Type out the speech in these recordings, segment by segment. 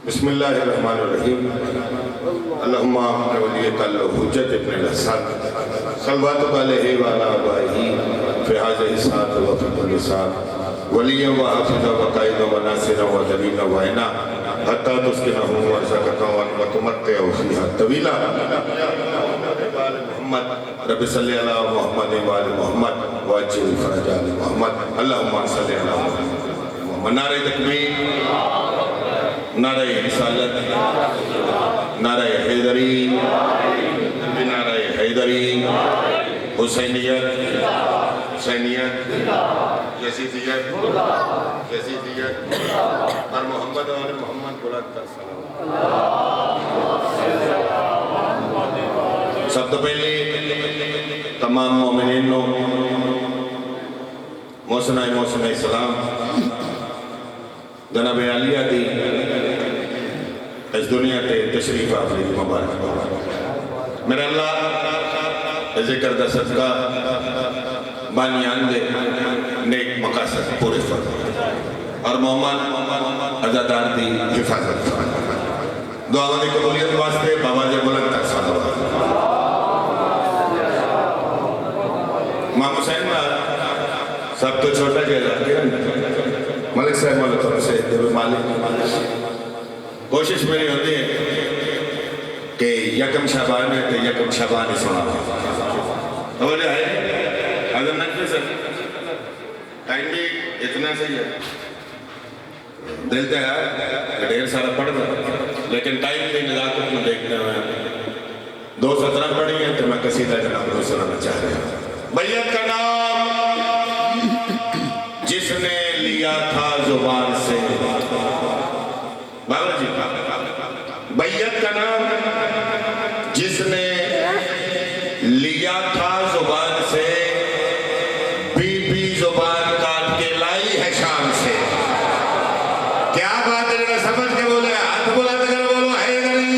बिस्मिल्लाहिर्रहमानिर्रहीम। अल्लाहुम्मा वलियकल हुज्जत इब्न हसन सल्लल्लाहु अलैहि व अला आबाही फी हाज़िहि सात व फी कुल्लि सात वलिय्यन व हाफ़िज़ा व क़ाइदन व नासिरन व दलीलन व इना हत्ता तुस्किनहु व ज़कतहु व तुमत्तिअहु फ़ीहा तवीला। मोहम्मद रब्बि सल्लि अला मुहम्मद व आलि मुहम्मद व अज्जिल फ़रज आलि मुहम्मद। अल्लाहुम्मा सल्लि अला मुहम्मद। नारे तकबीर, नारे रिसालत, नारे हैदरी, नारे हैदरी, हुसैनियत, हुसैनियत, यजीदियत, यजीदियत और मोहम्मद और मोहम्मद बुलंद सब तो पहले तमाम मोमिनीनों मौसम सलाम जनाब आलिया दी इस दुनिया के तशरीफ आफरी मुबारक। मेरा अल्लाह जिक्र दा सदका बानियान दे नेक मकासद पूरे फरमाए और मोहम्मद अज़ादार दी हिफाजत फरमाए। दुआओं की कबूलियत वास्ते बाबा जे बुलंद तक सलावत। इमाम हुसैन सब तो छोटा जैसा मलिक साहब वालों तरफ से मालिक कोशिश मेरी होती है कि यकम शाबान है तो यकम शाबान ही सुना वजह है अगर नकली सर टाइम भी इतना सही है दिल तो है ढेर सारा पढ़ रहा लेकिन टाइम की नज़ाकत में देखने में 2:17 पढ़ी है तो मैं कसीदा का नाम सुनाना चाह रहा हूँ। बैयत का नाम जिसने लिया था जुबान से, बाबा जी बैयत का नाम जिसने लिया था जुबान से, बीबी जुबान काट के लाई है शान से। क्या बात है, जरा समझ के बोले, हाथ बुलंद कर बोलो हैदरी।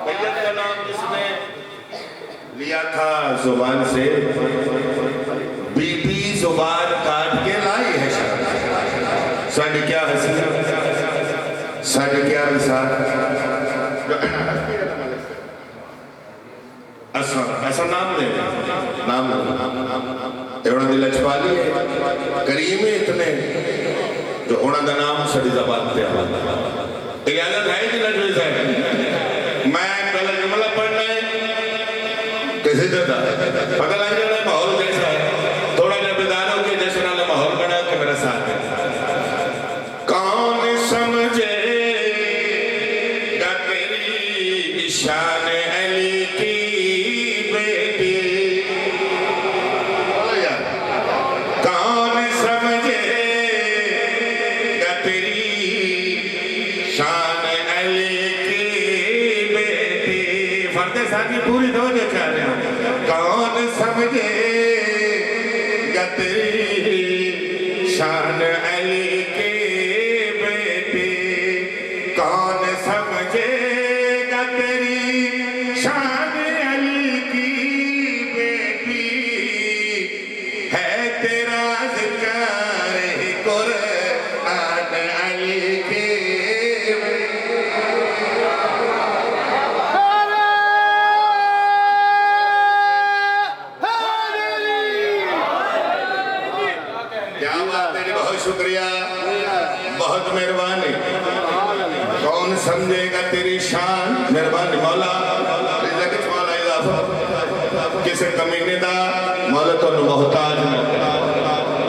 बैयत का नाम जिसने लिया था जुबान से, बीबी जुबान काट के लाई है शान। साढ़े क्या हसीन, साढ़े क्या मिसाल, ऐसा नाम ले नाम एवं दिल चपाली है करीम है इतने जो उन्होंने नाम सड़ी जबान पे इजाजत है कि नजर है। मैं पहले जुमला पढ़ना है किसी जगह पता लग जाए माहौल कैसा है, थोड़ा जब बेदार हो के जैसे नाले माहौल बना के मेरा साथ है। कौन समझेगा तेरी शान अली की बेटी, कौन समझेगा तेरी शान अली की बेटी। फर्दे साथी पूरी दो देखा रहे हैं। कौन समझेगा तेरी शान अली की बेटी, कौन समझेगा तेरी शान अली की बेटी। है तेरा ज़िक्र कुरआन अली की शुक्रिया, बहुत मेहरबानी। कौन समझेगा तेरी शान, मेहरबानी मौला किसे कमीने दा मौला तो मोहताज न।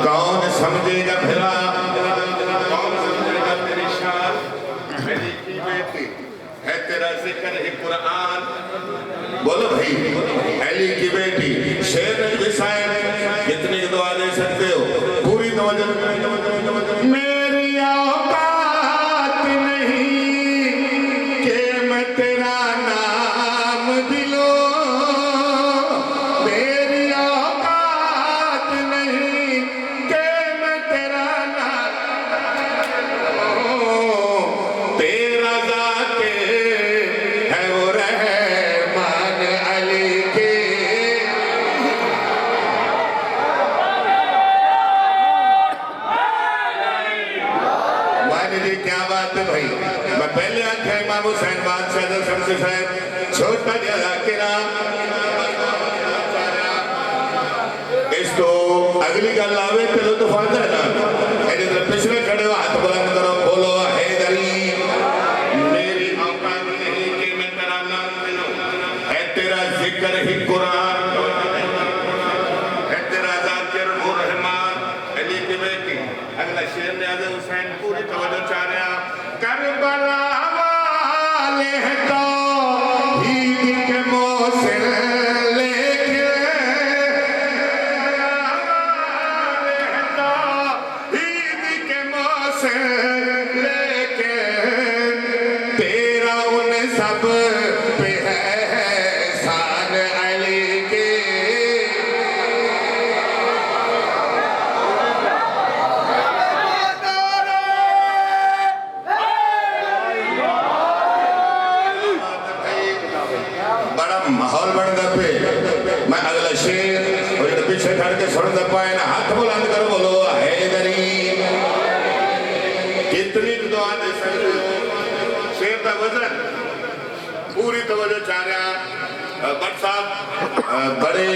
कौन समझेगा फिरा, कौन समझेगा तेरी शान अली की बेटी। है तेरा जिक्र है कुरान, बोलो भाई अली की बेटी। शेर साहब कितनी दुआ दे सकते हो, पूरी तवज्जो। मेरी औकात नहीं कि मैं तेरा नाम दिलो, मेरी औकात नहीं कि मैं तेरा नाम, तेरा जाके है वो रहमान अली के। अरे जी क्या बात है भाई, मैं पहले आख्या इमाम हुसैन बादशाह शमस साहब छोटा जरा के नाम इस तो अगली गल आवे चलो तो फायदा है ना। इधर पिछले खड़े हो हाथ बुलंद करो, बोलो हैदरी। मेरी औकात नहीं कि मैं तेरा नाम ले लूं, है तेरा जिक्र ही कुरान, है तेरा जाकिर वो रहमान। अली की बेटी अगला शेर ने आज़ हुसैन पूरी तवज्जो चाह रहे हैं। करबला वाले तो ईद के मौसम लेके, ईद के मौसम लेके तेरा उन सब पे है एहसान अली के। माहौल बनता पे मैं अगला शेर और जो पीछे खड़ के सुन पाए ना हाथ बुलंद करो, बोलो हैदरी। कितनी दुआ दे सकते हो, शेर का वजन पूरी तवज्जो चाह रहा। भट्ट साहब बड़े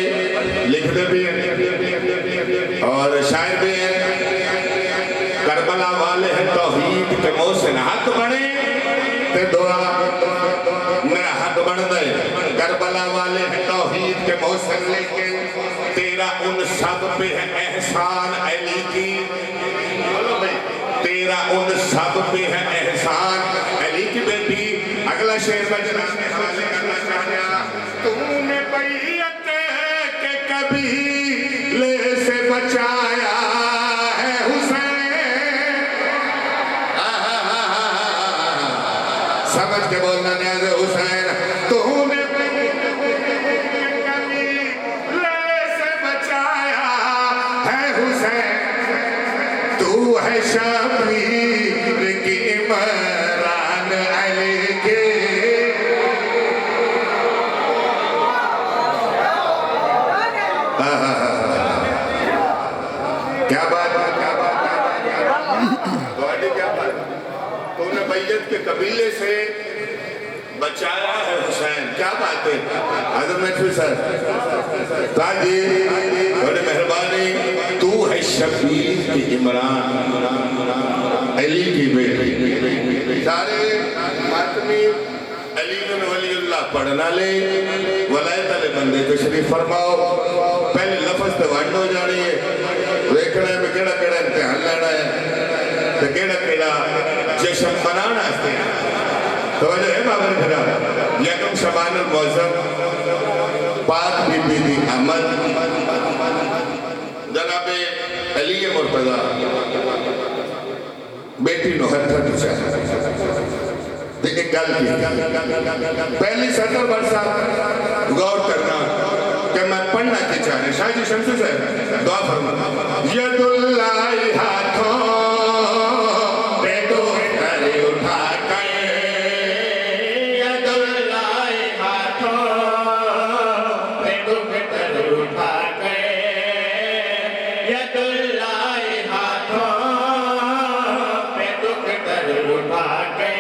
लिखते भी हैं और शायर भी हैं। करबला वाले हैं तौहीद के मौसम, हाथ बने ते दुआ मेरा हक बन दे। करबला वाले हैं तौहीद के मौसम लेके तेरा उन सब पे है एहसान अली की। बोलो भाई, तेरा उन सब पे है एहसान अली की बेटी। अगला शेर बजना करना चाहा, तूने बैयत के कबीले से बचाया है हुसैन। समझ के बोलना न्याज़ हुसैन, तूने कबीले से बचाया है हुसैन। तू है शबीर की इमरान अली के। क्या बात है, क्या बात है, क्या बात। तूने बैयत के कबीले से बचाया है हुसैन, क्या बात है। आजम नकवी सर ताजी बड़ी मेहरबानी। तू है शबीर की इमरान अली की बेटी। सारे मातमी अली बिन वलीउल्लाह पढ़ना ले वलायत वाले बंदे तशरीफ फरमाओ। पहले लफ्ज तो वंड हो जानी है, देखना है केड़ा केड़ा इम्तिहान लेना है तो केड़ा केड़ा जश्न मनाना है। तो वजह है बाबर फिरा यकम शबानुल मौसम पाक बीबी दी अमद जनाबे अली मुर्तजा बेटी नो हथ पूछा ते एक गल की पहली सदर बरसा गौर करना कि मैं पढ़ना की चाह रहे शाह जी शमसू साहब दुआ फरमा। यदुल्लाहि हाथों पे दो करे उठा कर, यदुल्लाहि हाथों पे दो करे उठा कर, यदुल्लाहि हाथों पे दो करे उठा कर,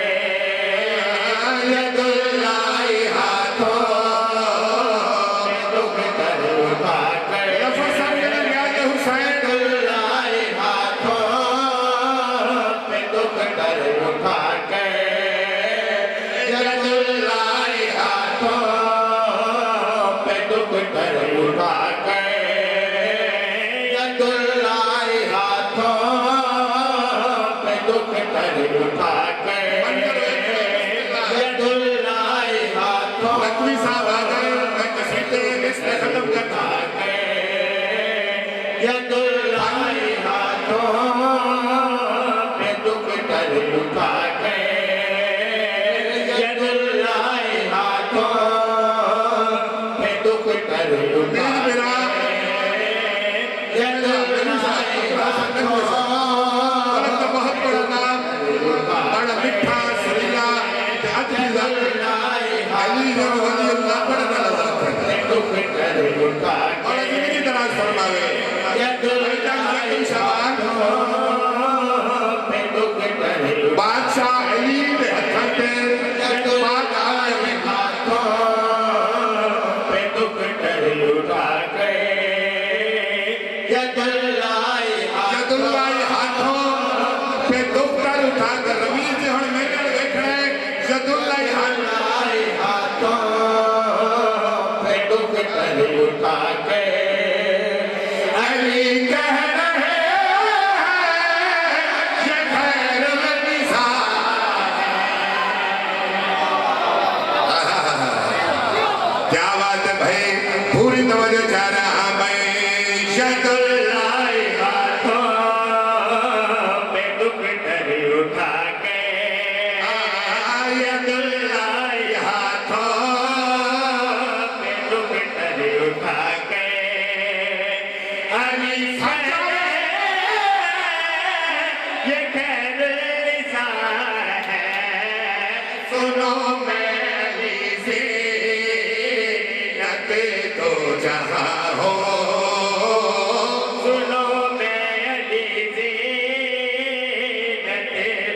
यदुल्लाहि हाथों पे दो करे उठा कर। यदुल्लाहि हाथों पे दो करे उठा कर, यदुल्लाहि हाथों पे दो करे उठा कर, यदुल्लाहि हाथों पे दो करे उठा कर, यदुल्लाहि हाथों। नकवी साहब आ गए, मैं कसीदे इसमें खत्म करता यदुल्लाहि हाथों पे दो करे उठा कर, यदुल्लाहि हाथों पे दो करे उठा कर, यदुल्लाहि हाथों। बहुत बड़ा नाम, बड़ा मिठा सरीला अली वलीउल्लाह पढ़ना लगा और जिंदगी दराज फरमावे। यदुल्लाहि हाथों पे दो करे उठा के अली कह रहे ये खैरुल निसा क्या बात है भाई पूरी तवज्जो चाह रहा मैं शदुल्लाह हाथों पे दुपट्टे उठा के यदुल्लाह हाथों पे दुपट्टे उठा के अली ये खैरुल निसा है सुनो मैं अली से तो जहां हो सुनो मैं अली ज़ीनत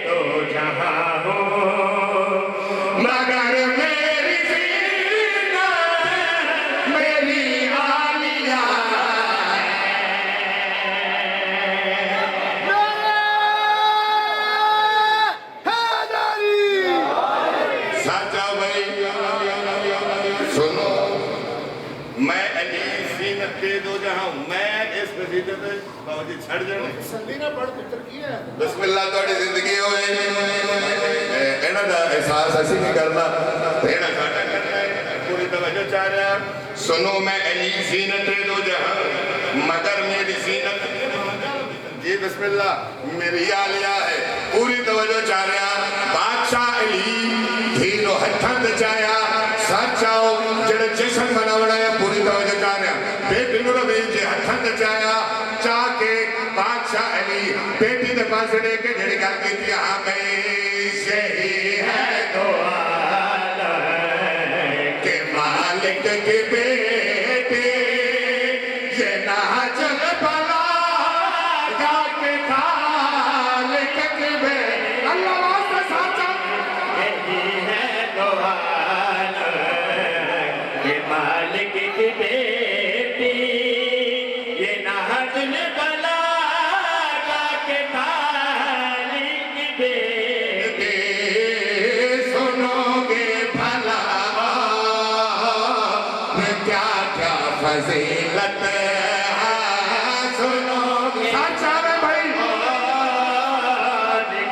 दो जहां हो मगर मेरी ज़ीनत मेरी आलिया साचा भाई सुनो मैं अली ज़ीनत दे दो जहां मैं इस कसीदे पे बाबूजी छड़ जाने संदीना पढ़ पुत्र की है बिस्मिल्लाह तोड़ी जिंदगी होए एना दा एहसास असि नहीं करना एना साडा करना है पूरी तवज्जो चाह रहा सुनो मैं अली ज़ीनत दे दो जहां मगर मेरी ज़ीनत जी बिस्मिल्लाह मेरी आलिया है पूरी तवज्जो चाह रहा बादशाह अली धीरो हथां ते चाया साचाओ जेड़े जश्न मनावड़ा है पूरी तवज्जो चाह रहा बेटी नु रवे जे हथां ते चाया चाह के बादशाह अली बेटी दे पास ले के जेड़ी गल कीती हां भाई सही है तो आलम के मालिक के बेटे ये ना चल भला के खालिक के बेटे अल्लाह वास्ते साचा यही है तो मालिक की बेटी ये नाजुल बलागा के खालिक की बेटी सुनोगे भला क्या क्या फजीलत सुनोगे अच्छा में भाई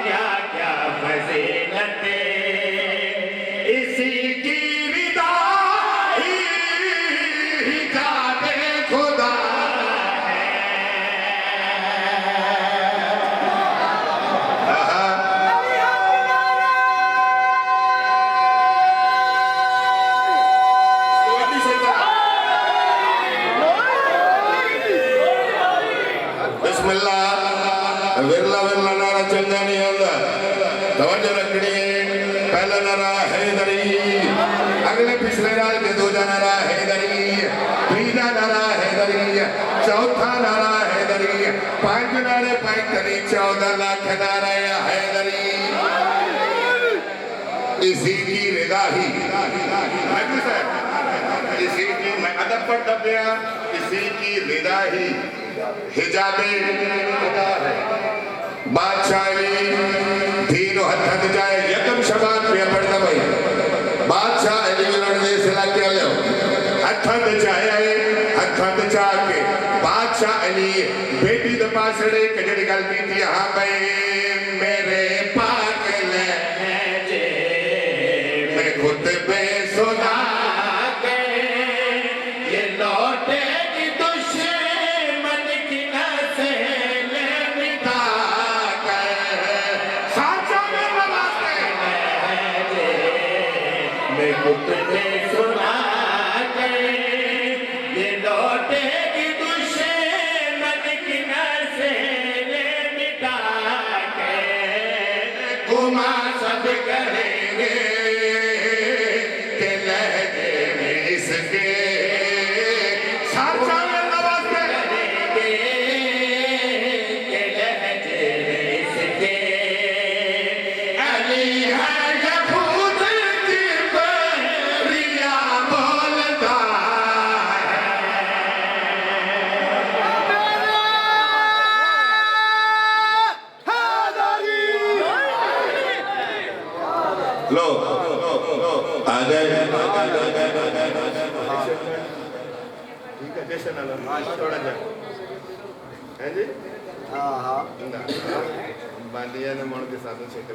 क्या क्या फजीलत इसी की विरला विरला नारा चंगा नहीं आता तवज्जो रखनी पहला नारा हैदरी अगले पिछले नाल के दूजा नारा हैदरी तीसरा नारा हैदरी चौथा नारा हैदरी पांच नारे पैंतरी 14 लाख नारा हैदरी इसी की रिदा ही इसी की मैं अदब पढ़ता गया इसी की रिदा ही हिजाबे है बादशाह तीनों हथ जाए यकम शबान पे पड़ता भाई बादशाह अली लड़ने से लाके आ जाओ हथ जाए हथ जा के बादशाह अली बेटी दे पास रे कजड़ी गल की थी हां भाई मेरे पाक ले जे मैं खुद पे सुना के ये लौटे कुत्ते सुना के ये लौटेगी दुश्मन की नसें मिटा के घुमा सब करेंगे के लहजे में इसके साचा में नवाज करेंगे के लहजे में इसके अली है लो आ गए ठीक है जैसे ना थोड़ा जा है जी हाँ हाँ ना बांधिया ने मन के साथ छेक